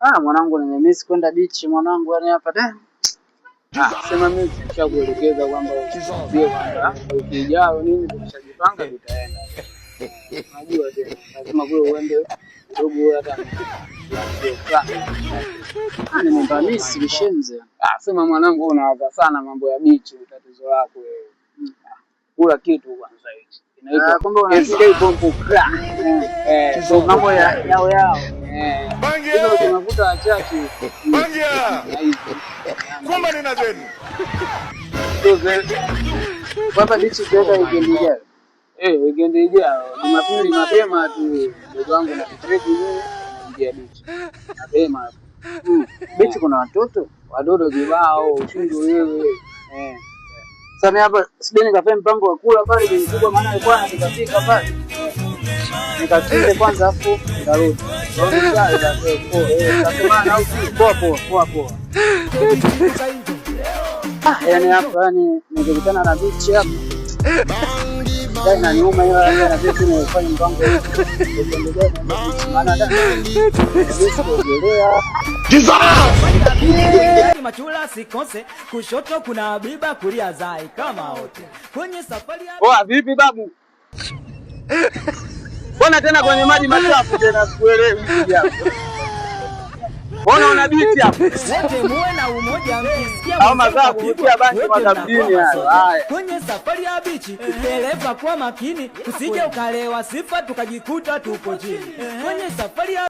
Mwanangu nimemiss kwenda beach mwanangu, yani hapa da. Sema mimi nishakuelekeza kwamba usije kwamba wiki ijayo nini tumeshajipanga tutaenda. Najua tena. Lazima kule uende kidogo hata nimemiss vishenze. Sema mwanangu unawaza sana mambo ya beach, tatizo lako wewe. Kula kitu kwanza hichi. Inaitwa kwamba unasikia bombo crack. So mambo yao. Hilo tunakuta wachache. Bangia. Kumba nina zeni. Baba lichi kwenda weekend ijayo. Weekend ijayo. Jumapili mapema tu. Ndugu wangu na kitreki mimi naingia beach. Mapema. Beach kuna watoto kibao, ushindi wewe. Sasa hapa sibeni nikafanya mpango wa kula pale ni mkubwa, maana alikuwa nikafika pale. Nikatinde kwanza hapo nikarudi. Poa. Yani hapa yani nikikutana na beach hapa. Tena nyuma hiyo na vitu nimefanya mpango hivi. Maana da. Machula sikose kushoto kuna Habiba kulia Zai kama wote kwenye safari ya vipi babu? Mbona tena kwenye maji machafu tena sikuelewi hivi hapo. Mbona una biti hapo? Wote muwe na umoja mkisikia au mazao kutia banki makabini hayo. Haya. Kwenye safari ya bichi dereva kwa makini usije ukalewa sifa tukajikuta tupo chini. Kwenye safari ya